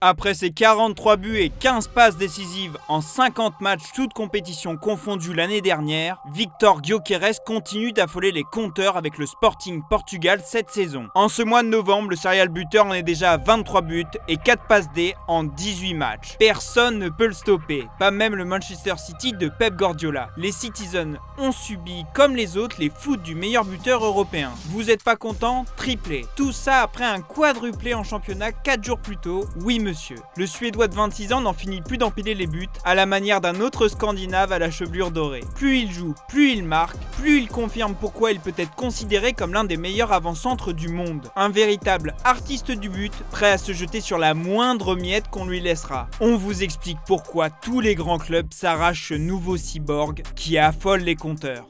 Après ses 43 buts et 15 passes décisives en 50 matchs toutes compétitions confondues l'année dernière, Victor Gyökeres continue d'affoler les compteurs avec le Sporting Portugal cette saison. En ce mois de novembre, le serial buteur en est déjà à 23 buts et 4 passes D en 18 matchs. Personne ne peut le stopper, pas même le Manchester City de Pep Guardiola. Les Citizens ont subi, comme les autres, les foudres du meilleur buteur européen. Vous êtes pas content? Triplé. Tout ça après un quadruplé en championnat 4 jours plus tôt. Oui monsieur. Le Suédois de 26 ans n'en finit plus d'empiler les buts, à la manière d'un autre Scandinave à la chevelure dorée. Plus il joue, plus il marque, plus il confirme pourquoi il peut être considéré comme l'un des meilleurs avant-centres du monde. Un véritable artiste du but, prêt à se jeter sur la moindre miette qu'on lui laissera. On vous explique pourquoi tous les grands clubs s'arrachent ce nouveau cyborg qui affole les compteurs.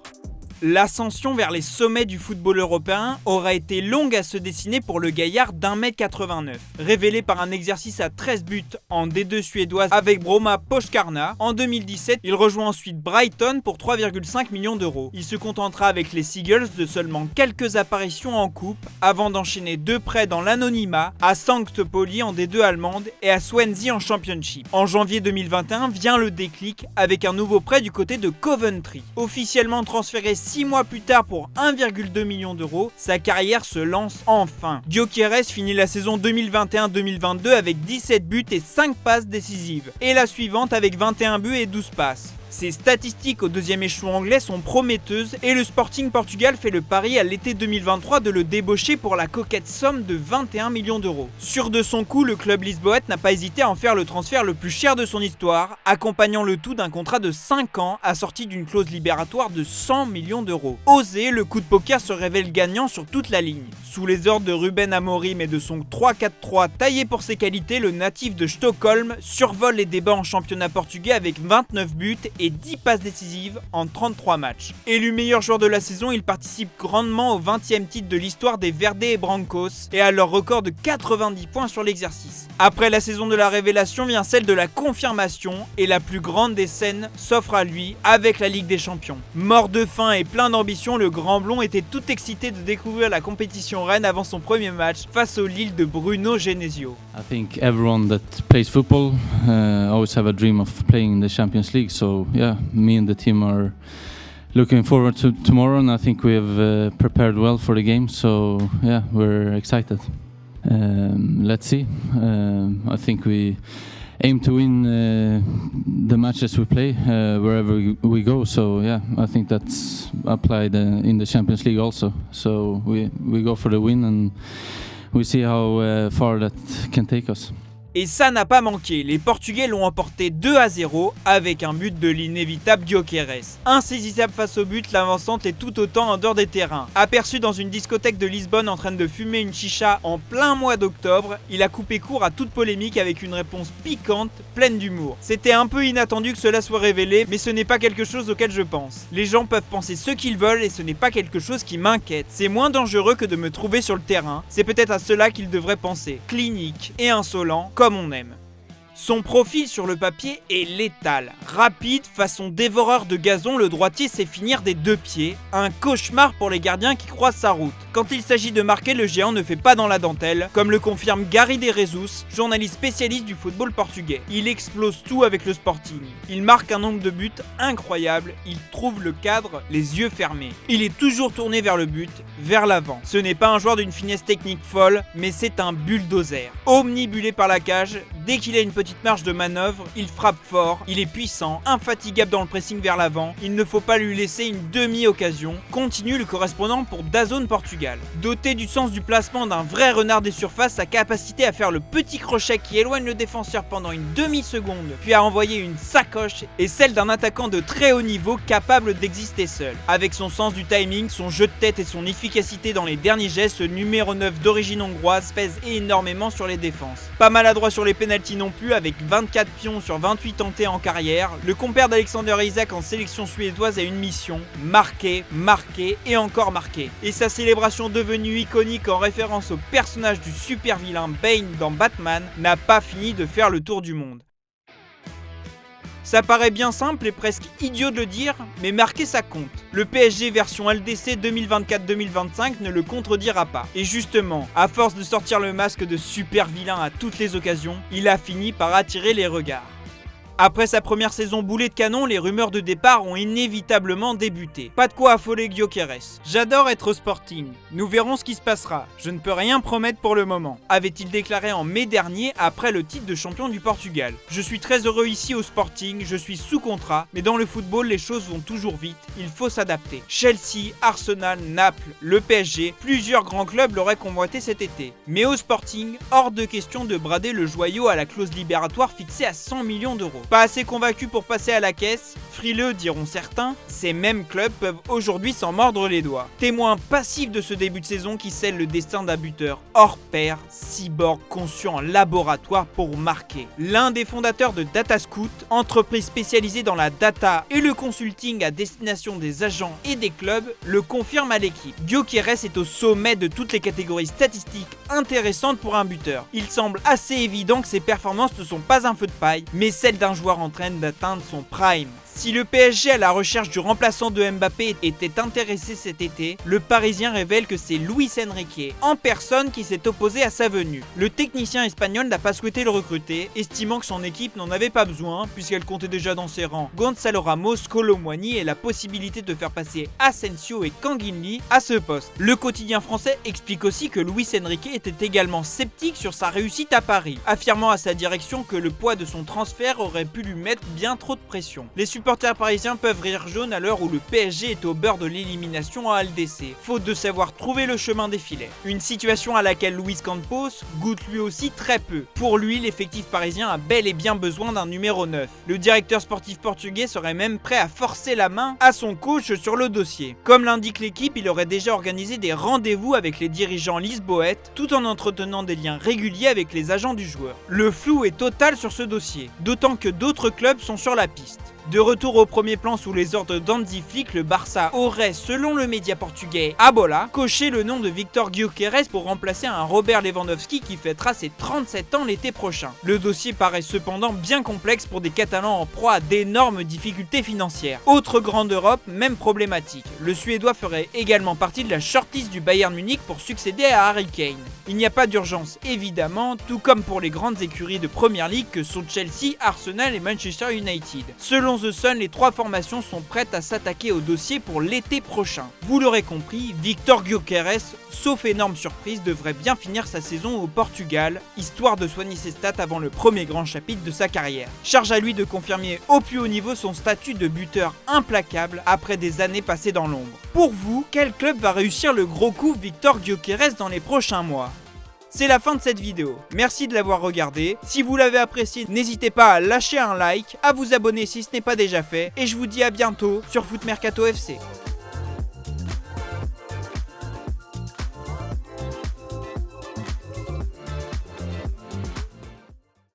L'ascension vers les sommets du football européen aura été longue à se dessiner pour le gaillard d'1m89. Révélé par un exercice à 13 buts en D2 suédoise avec Broma Pochkarna, en 2017, il rejoint ensuite Brighton pour 3,5 millions d'euros. Il se contentera avec les Seagulls de seulement quelques apparitions en coupe avant d'enchaîner 2 prêts dans l'anonymat à St. Pauli en D2 allemande et à Swansea en Championship. En janvier 2021 vient le déclic avec un nouveau prêt du côté de Coventry. Officiellement transféré 6 mois plus tard pour 1,2 million d'euros, sa carrière se lance enfin. Gyökeres finit la saison 2021-2022 avec 17 buts et 5 passes décisives, et la suivante avec 21 buts et 12 passes. Ses statistiques au deuxième échelon anglais sont prometteuses et le Sporting Portugal fait le pari à l'été 2023 de le débaucher pour la coquette somme de 21 millions d'euros. Sûr de son coup, le club lisboète n'a pas hésité à en faire le transfert le plus cher de son histoire, accompagnant le tout d'un contrat de 5 ans assorti d'une clause libératoire de 100 millions d'euros. Osé, le coup de poker se révèle gagnant sur toute la ligne. Sous les ordres de Ruben Amorim et de son 3-4-3 taillé pour ses qualités, le natif de Stockholm survole les débats en championnat portugais avec 29 buts et 10 passes décisives en 33 matchs. Élu meilleur joueur de la saison, il participe grandement au 20e titre de l'histoire des Verde et Brancos et à leur record de 90 points sur l'exercice. Après la saison de la révélation vient celle de la confirmation et la plus grande des scènes s'offre à lui avec la Ligue des Champions. Mort de faim et plein d'ambition, le Grand Blond était tout excité de découvrir la compétition reine avant son premier match face au Lille de Bruno Genesio. I think everyone that plays football always have a dream of playing in the Champions League. So yeah, me and the team are looking forward to tomorrow, and I think we have prepared well for the game. So yeah, we're excited. Let's see. I think we aim to win the matches we play wherever we go. So yeah, I think that's applied in the Champions League also. So we go for the win and we see how far that can take us. Et ça n'a pas manqué, les Portugais l'ont emporté 2-0 avec un but de l'inévitable Gyökeres. Insaisissable face au but, l'avancante est tout autant en dehors des terrains. Aperçu dans une discothèque de Lisbonne en train de fumer une chicha en plein mois d'octobre, il a coupé court à toute polémique avec une réponse piquante, pleine d'humour. C'était un peu inattendu que cela soit révélé, mais ce n'est pas quelque chose auquel je pense. Les gens peuvent penser ce qu'ils veulent et ce n'est pas quelque chose qui m'inquiète. C'est moins dangereux que de me trouver sur le terrain, c'est peut-être à cela qu'ils devraient penser. Clinique et insolent, comme on aime. Son profil sur le papier est létal. Rapide, façon dévoreur de gazon, le droitier sait finir des 2 pieds. Un cauchemar pour les gardiens qui croisent sa route. Quand il s'agit de marquer, le géant ne fait pas dans la dentelle, comme le confirme Gary De Jesus, journaliste spécialiste du football portugais. Il explose tout avec le Sporting. Il marque un nombre de buts incroyable, il trouve le cadre les yeux fermés. Il est toujours tourné vers le but, vers l'avant. Ce n'est pas un joueur d'une finesse technique folle, mais c'est un bulldozer. Omnibulé par la cage, dès qu'il a une petite marge de manœuvre, il frappe fort, il est puissant, infatigable dans le pressing vers l'avant, il ne faut pas lui laisser une demi-occasion, continue le correspondant pour DAZN Portugal. Doté du sens du placement d'un vrai renard des surfaces, sa capacité à faire le petit crochet qui éloigne le défenseur pendant une demi-seconde, puis à envoyer une sacoche, est celle d'un attaquant de très haut niveau capable d'exister seul. Avec son sens du timing, son jeu de tête et son efficacité dans les derniers gestes, le numéro 9 d'origine hongroise pèse énormément sur les défenses. Pas maladroit sur les pénaltys non plus, avec 24 pions sur 28 tentés en carrière, le compère d'Alexander Isak en sélection suédoise a une mission, marquer, marquer et encore marquer. Et sa célébration devenue iconique en référence au personnage du super vilain Bane dans Batman n'a pas fini de faire le tour du monde. Ça paraît bien simple et presque idiot de le dire, mais marquer ça compte. Le PSG version LDC 2024-2025 ne le contredira pas. Et justement, à force de sortir le masque de super vilain à toutes les occasions, il a fini par attirer les regards. Après sa première saison boulet de canon, les rumeurs de départ ont inévitablement débuté. Pas de quoi affoler Gyökeres. J'adore être au Sporting. Nous verrons ce qui se passera. Je ne peux rien promettre pour le moment. Avait-il déclaré en mai dernier après le titre de champion du Portugal. Je suis très heureux ici au Sporting, je suis sous contrat, mais dans le football les choses vont toujours vite, il faut s'adapter. Chelsea, Arsenal, Naples, le PSG, plusieurs grands clubs l'auraient convoité cet été. Mais au Sporting, hors de question de brader le joyau à la clause libératoire fixée à 100 millions d'euros. Pas assez convaincu pour passer à la caisse, frileux diront certains, ces mêmes clubs peuvent aujourd'hui s'en mordre les doigts. Témoin passif de ce début de saison qui scelle le destin d'un buteur hors pair, cyborg conçu en laboratoire pour marquer. L'un des fondateurs de DataScout, entreprise spécialisée dans la data et le consulting à destination des agents et des clubs, le confirme à l'équipe. Gyökeres est au sommet de toutes les catégories statistiques intéressantes pour un buteur. Il semble assez évident que ses performances ne sont pas un feu de paille, mais celles d'un joueur en train d'atteindre son prime. Si le PSG à la recherche du remplaçant de Mbappé était intéressé cet été, le Parisien révèle que c'est Luis Enrique en personne qui s'est opposé à sa venue. Le technicien espagnol n'a pas souhaité le recruter, estimant que son équipe n'en avait pas besoin puisqu'elle comptait déjà dans ses rangs Gonzalo Ramos, Kolo Muani et la possibilité de faire passer Asensio et Kanguinli à ce poste. Le quotidien français explique aussi que Luis Enrique était également sceptique sur sa réussite à Paris, affirmant à sa direction que le poids de son transfert aurait pu lui mettre bien trop de pression. Les supporters parisiens peuvent rire jaune à l'heure où le PSG est au beurre de l'élimination à LDC, faute de savoir trouver le chemin des filets. Une situation à laquelle Luis Campos goûte lui aussi très peu. Pour lui, l'effectif parisien a bel et bien besoin d'un numéro 9. Le directeur sportif portugais serait même prêt à forcer la main à son coach sur le dossier. Comme l'indique l'équipe, il aurait déjà organisé des rendez-vous avec les dirigeants lisboètes, tout en entretenant des liens réguliers avec les agents du joueur. Le flou est total sur ce dossier, d'autant que d'autres clubs sont sur la piste. De retour au premier plan sous les ordres d'Hansi Flick, le Barça aurait, selon le média portugais Abola, coché le nom de Victor Gyökeres pour remplacer un Robert Lewandowski qui fêtera ses 37 ans l'été prochain. Le dossier paraît cependant bien complexe pour des Catalans en proie à d'énormes difficultés financières. Autre grande Europe, même problématique. Le Suédois ferait également partie de la shortlist du Bayern Munich pour succéder à Harry Kane. Il n'y a pas d'urgence évidemment, tout comme pour les grandes écuries de Premier League que sont Chelsea, Arsenal et Manchester United. Selon The Sun, les trois formations sont prêtes à s'attaquer au dossier pour l'été prochain. Vous l'aurez compris, Victor Gyökeres, sauf énorme surprise, devrait bien finir sa saison au Portugal, histoire de soigner ses stats avant le premier grand chapitre de sa carrière. Charge à lui de confirmer au plus haut niveau son statut de buteur implacable après des années passées dans l'ombre. Pour vous, quel club va réussir le gros coup Victor Gyökeres dans les prochains mois ? C'est la fin de cette vidéo, merci de l'avoir regardé. Si vous l'avez apprécié, n'hésitez pas à lâcher un like, à vous abonner si ce n'est pas déjà fait, et je vous dis à bientôt sur Foot Mercato FC.